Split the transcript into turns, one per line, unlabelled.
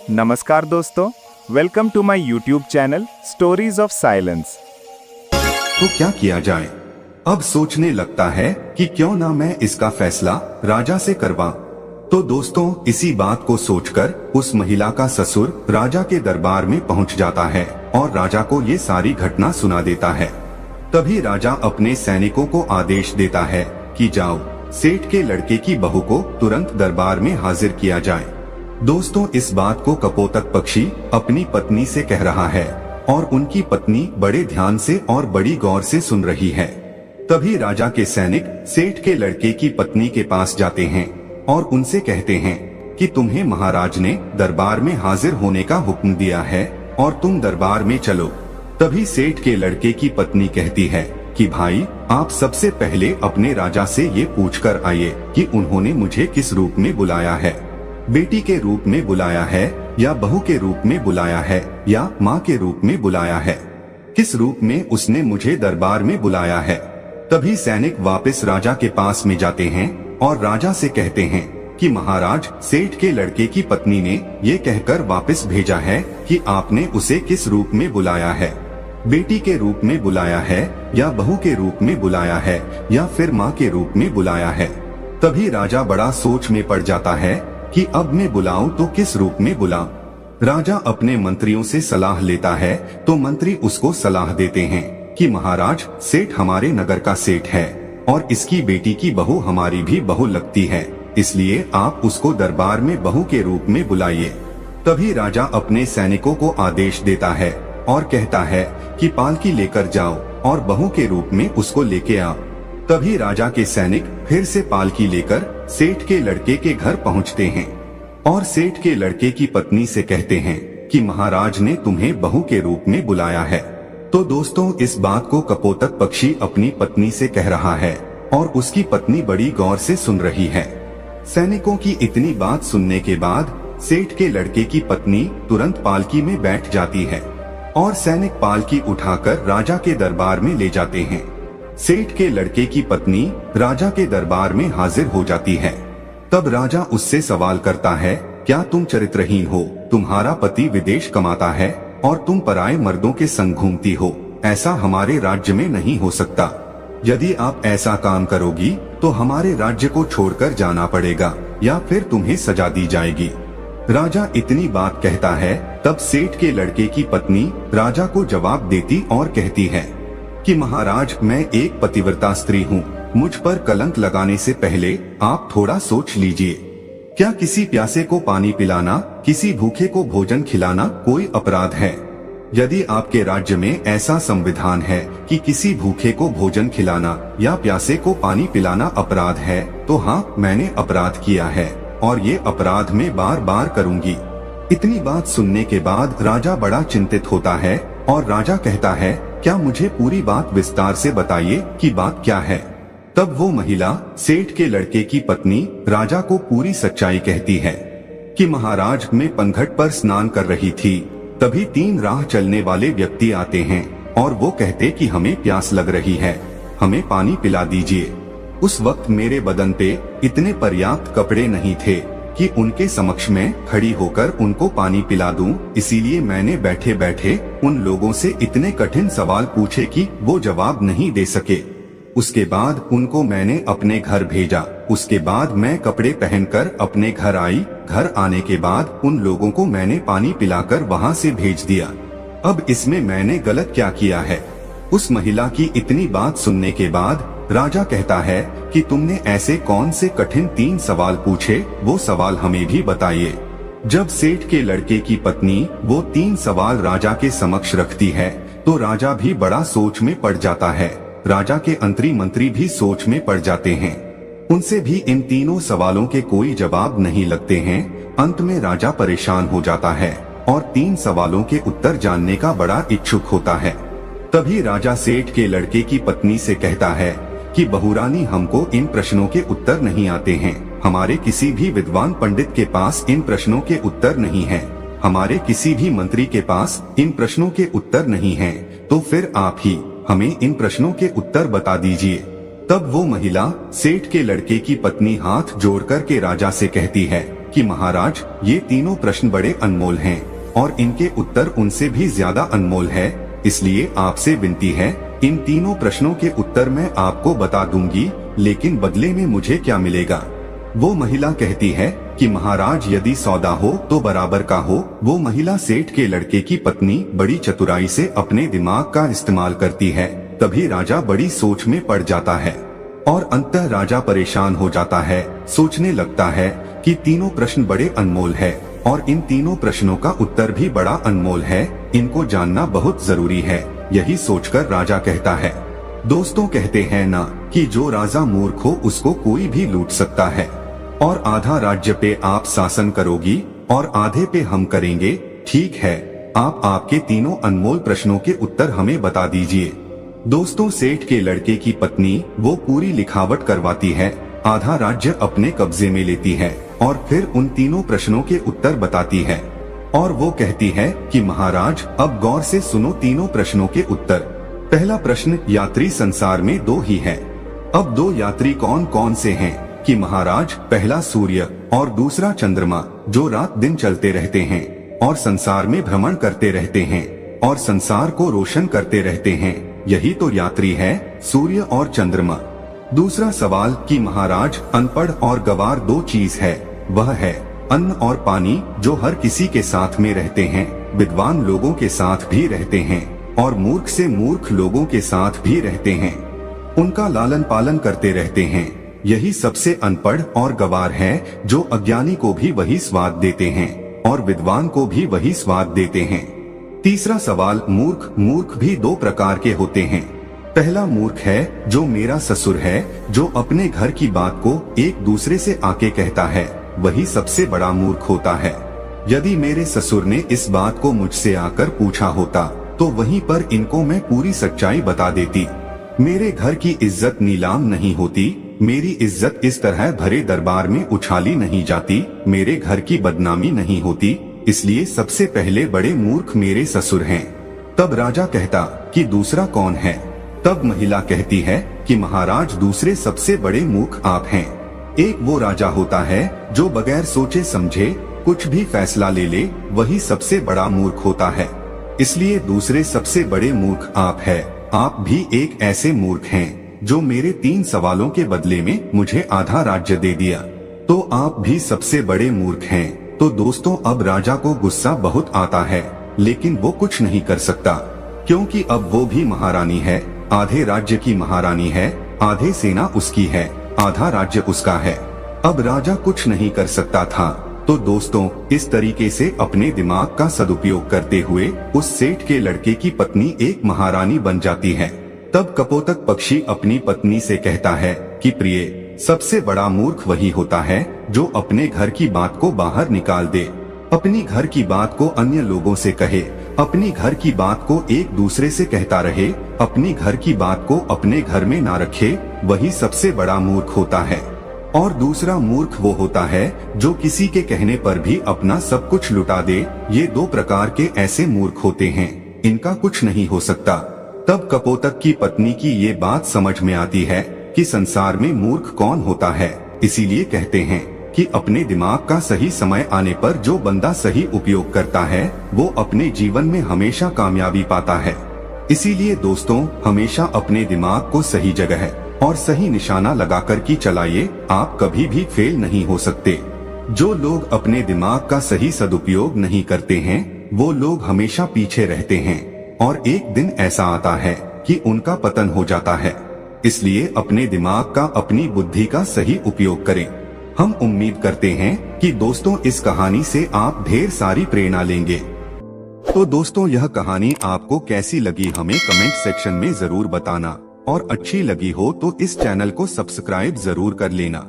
नमस्कार दोस्तों, welcome to my YouTube channel stories of silence.
तो क्या किया जाए? अब सोचने लगता है कि क्यों ना मैं इसका फैसला राजा से करवा। तो दोस्तों, इसी बात को सोचकर उस महिला का ससुर राजा के दरबार में पहुंच जाता है और राजा को ये सारी घटना सुना देता है। तभी राजा अपने सैनिकों को आदेश देता है कि जाओ, सेठ के लड़के की बहू को तुरंत दरबार में हाजिर किया जाए। दोस्तों, इस बात को कपोतक पक्षी अपनी पत्नी से कह रहा है और उनकी पत्नी बड़े ध्यान से और बड़ी गौर से सुन रही है। तभी राजा के सैनिक सेठ के लड़के की पत्नी के पास जाते हैं और उनसे कहते हैं कि तुम्हें महाराज ने दरबार में हाजिर होने का हुक्म दिया है और तुम दरबार में चलो। तभी सेठ के लड़के की पत्नी कहती है कि भाई, आप सबसे पहले अपने राजा से ये पूछकर आइए कि उन्होंने मुझे किस रूप में बुलाया है, बेटी के रूप में बुलाया है या बहू के रूप में बुलाया है या माँ के रूप में बुलाया है, किस रूप में उसने मुझे दरबार में बुलाया है। तभी सैनिक वापस राजा के पास में जाते हैं और राजा से कहते हैं कि महाराज, सेठ के लड़के की पत्नी ने ये कहकर वापस भेजा है कि आपने उसे किस रूप में बुलाया है, बेटी के रूप में बुलाया है या बहू के रूप में बुलाया है या फिर माँ के रूप में बुलाया है। तभी राजा बड़ा सोच में पड़ जाता है कि अब मैं बुलाऊं तो किस रूप में बुलाऊं। राजा अपने मंत्रियों से सलाह लेता है तो मंत्री उसको सलाह देते हैं कि महाराज, सेठ हमारे नगर का सेठ है और इसकी बेटी की बहू हमारी भी बहू लगती है, इसलिए आप उसको दरबार में बहू के रूप में बुलाइए। तभी राजा अपने सैनिकों को आदेश देता है और कहता है कि पालकी लेकर जाओ और बहू के रूप में उसको लेके आओ। तभी राजा के सैनिक फिर से पालकी लेकर सेठ के लड़के के घर पहुंचते हैं और सेठ के लड़के की पत्नी से कहते हैं कि महाराज ने तुम्हें बहू के रूप में बुलाया है। तो दोस्तों, इस बात को कपोतक पक्षी अपनी पत्नी से कह रहा है और उसकी पत्नी बड़ी गौर से सुन रही है। सैनिकों की इतनी बात सुनने के बाद सेठ के लड़के की पत्नी तुरंत पालकी में बैठ जाती है और सैनिक पालकी उठाकर राजा के दरबार में ले जाते हैं। सेठ के लड़के की पत्नी राजा के दरबार में हाजिर हो जाती है। तब राजा उससे सवाल करता है, क्या तुम चरित्रहीन हो? तुम्हारा पति विदेश कमाता है और तुम पराये मर्दों के संग घूमती हो। ऐसा हमारे राज्य में नहीं हो सकता। यदि आप ऐसा काम करोगी तो हमारे राज्य को छोड़कर जाना पड़ेगा या फिर तुम्हें सजा दी जाएगी। राजा इतनी बात कहता है तब सेठ के लड़के की पत्नी राजा को जवाब देती और कहती है कि महाराज, मैं एक पतिव्रता स्त्री हूँ, मुझ पर कलंक लगाने से पहले आप थोड़ा सोच लीजिए। क्या किसी प्यासे को पानी पिलाना, किसी भूखे को भोजन खिलाना कोई अपराध है? यदि आपके राज्य में ऐसा संविधान है कि किसी भूखे को भोजन खिलाना या प्यासे को पानी पिलाना अपराध है, तो हाँ, मैंने अपराध किया है और ये अपराध मैं बार बार करूंगी। इतनी बात सुनने के बाद राजा बड़ा चिंतित होता है और राजा कहता है, क्या मुझे पूरी बात विस्तार से बताइए कि बात क्या है। तब वो महिला सेठ के लड़के की पत्नी राजा को पूरी सच्चाई कहती है कि महाराज, मैं पनघट पर स्नान कर रही थी, तभी 3 राह चलने वाले व्यक्ति आते हैं और वो कहते कि हमें प्यास लग रही है, हमें पानी पिला दीजिए। उस वक्त मेरे बदन पे इतने पर्याप्त कपड़े नहीं थे कि उनके समक्ष में खड़ी होकर उनको पानी पिला दूं, इसीलिए मैंने बैठे बैठे उन लोगों से इतने कठिन सवाल पूछे कि वो जवाब नहीं दे सके। उसके बाद उनको मैंने अपने घर भेजा। उसके बाद मैं कपड़े पहनकर अपने घर आई। घर आने के बाद उन लोगों को मैंने पानी पिलाकर वहाँ से भेज दिया। अब इसमें मैंने गलत क्या किया है? उस महिला की इतनी बात सुनने के बाद राजा कहता है कि तुमने ऐसे कौन से कठिन 3 सवाल पूछे, वो सवाल हमें भी बताइए। जब सेठ के लड़के की पत्नी वो 3 सवाल राजा के समक्ष रखती है तो राजा भी बड़ा सोच में पड़ जाता है। राजा के अंतरी मंत्री भी सोच में पड़ जाते हैं। उनसे भी इन तीनों सवालों के कोई जवाब नहीं लगते हैं। अंत में राजा परेशान हो जाता है और 3 सवालों के उत्तर जानने का बड़ा इच्छुक होता है। तभी राजा सेठ के लड़के की पत्नी से कहता है कि बहुरानी, हमको इन प्रश्नों के उत्तर नहीं आते हैं। हमारे किसी भी विद्वान पंडित के पास इन प्रश्नों के उत्तर नहीं हैं। हमारे किसी भी मंत्री के पास इन प्रश्नों के उत्तर नहीं हैं। तो फिर आप ही हमें इन प्रश्नों के उत्तर बता दीजिए। तब वो महिला सेठ के लड़के की पत्नी हाथ जोड़कर के राजा से कहती है कि महाराज ये तीनों प्रश्न बड़े अनमोल हैं और इनके उत्तर उनसे भी ज्यादा अनमोल है, इसलिए आपसे विनती है इन तीनों प्रश्नों के उत्तर मैं आपको बता दूंगी, लेकिन बदले में मुझे क्या मिलेगा। वो महिला कहती है कि महाराज यदि सौदा हो तो बराबर का हो। वो महिला सेठ के लड़के की पत्नी बड़ी चतुराई से अपने दिमाग का इस्तेमाल करती है। तभी राजा बड़ी सोच में पड़ जाता है और अंततः राजा परेशान हो जाता है। सोचने लगता है कि तीनों प्रश्न बड़े अनमोल है और इन तीनों प्रश्नों का उत्तर भी बड़ा अनमोल है, इनको जानना बहुत जरूरी है। यही सोचकर राजा कहता है, दोस्तों कहते हैं ना कि जो राजा मूर्ख हो उसको कोई भी लूट सकता है, और आधा राज्य पे आप शासन करोगी और आधे पे हम करेंगे। ठीक है, आप आपके तीनों अनमोल प्रश्नों के उत्तर हमें बता दीजिए। दोस्तों सेठ के लड़के की पत्नी वो पूरी लिखावट करवाती है, आधा राज्य अपने कब्जे में लेती है और फिर उन तीनों प्रश्नों के उत्तर बताती है। और वो कहती है कि महाराज अब गौर से सुनो तीनों प्रश्नों के उत्तर। पहला प्रश्न, यात्री संसार में दो ही है। अब दो यात्री कौन कौन से हैं? कि महाराज पहला सूर्य और दूसरा चंद्रमा, जो रात दिन चलते रहते हैं और संसार में भ्रमण करते रहते हैं और संसार को रोशन करते रहते हैं, यही तो यात्री है, सूर्य और चंद्रमा। दूसरा सवाल कि महाराज अनपढ़ और गवार दो चीज है, वह है अन्न और पानी, जो हर किसी के साथ में रहते हैं, विद्वान लोगों के साथ भी रहते हैं और मूर्ख से मूर्ख लोगों के साथ भी रहते हैं, उनका लालन पालन करते रहते हैं। यही सबसे अनपढ़ और गवार है, जो अज्ञानी को भी वही स्वाद देते हैं और विद्वान को भी वही स्वाद देते हैं। तीसरा सवाल, मूर्ख। मूर्ख भी दो प्रकार के होते हैं। पहला मूर्ख है जो मेरा ससुर है, जो अपने घर की बात को एक दूसरे से आके कहता है, वही सबसे बड़ा मूर्ख होता है। यदि मेरे ससुर ने इस बात को मुझसे आकर पूछा होता तो वहीं पर इनको मैं पूरी सच्चाई बता देती। मेरे घर की इज्जत नीलाम नहीं होती, मेरी इज्जत इस तरह भरे दरबार में उछाली नहीं जाती, मेरे घर की बदनामी नहीं होती, इसलिए सबसे पहले बड़े मूर्ख मेरे ससुर हैं। तब राजा कहता कि दूसरा कौन है? तब महिला कहती है कि महाराज दूसरे सबसे बड़े मूर्ख आप हैं। एक वो राजा होता है जो बगैर सोचे समझे कुछ भी फैसला ले ले, वही सबसे बड़ा मूर्ख होता है। इसलिए दूसरे सबसे बड़े मूर्ख आप है। आप भी एक ऐसे मूर्ख हैं जो मेरे 3 सवालों के बदले में मुझे आधा राज्य दे दिया, तो आप भी सबसे बड़े मूर्ख हैं। तो दोस्तों अब राजा को गुस्सा बहुत आता है, लेकिन वो कुछ नहीं कर सकता, क्योंकि अब वो भी महारानी है, आधे राज्य की महारानी है, आधे सेना उसकी है, आधा राज्य उसका है। अब राजा कुछ नहीं कर सकता था। तो दोस्तों इस तरीके से अपने दिमाग का सदुपयोग करते हुए उस सेठ के लड़के की पत्नी एक महारानी बन जाती है। तब कपोतक पक्षी अपनी पत्नी से कहता है कि प्रिय, सबसे बड़ा मूर्ख वही होता है जो अपने घर की बात को बाहर निकाल दे, अपनी घर की बात को अन्य लोगों से कहे, अपनी घर की बात को एक दूसरे से कहता रहे, अपनी घर की बात को अपने घर में ना रखे, वही सबसे बड़ा मूर्ख होता है। और दूसरा मूर्ख वो होता है जो किसी के कहने पर भी अपना सब कुछ लुटा दे। ये 2 प्रकार के ऐसे मूर्ख होते हैं, इनका कुछ नहीं हो सकता। तब कपोतक की पत्नी की ये बात समझ में आती है कि संसार में मूर्ख कौन होता है। इसीलिए कहते हैं कि अपने दिमाग का सही समय आने पर जो बंदा सही उपयोग करता है वो अपने जीवन में हमेशा कामयाबी पाता है। इसीलिए दोस्तों हमेशा अपने दिमाग को सही जगह और सही निशाना लगाकर की चलाइए, आप कभी भी फेल नहीं हो सकते। जो लोग अपने दिमाग का सही सदुपयोग नहीं करते हैं वो लोग हमेशा पीछे रहते हैं और एक दिन ऐसा आता है कि उनका पतन हो जाता है। इसलिए अपने दिमाग का, अपनी बुद्धि का सही उपयोग करें। हम उम्मीद करते हैं कि दोस्तों इस कहानी से आप ढेर सारी प्रेरणा लेंगे। तो दोस्तों यह कहानी आपको कैसी लगी हमें कमेंट सेक्शन में जरूर बताना, और अच्छी लगी हो तो इस चैनल को सब्सक्राइब जरूर कर लेना।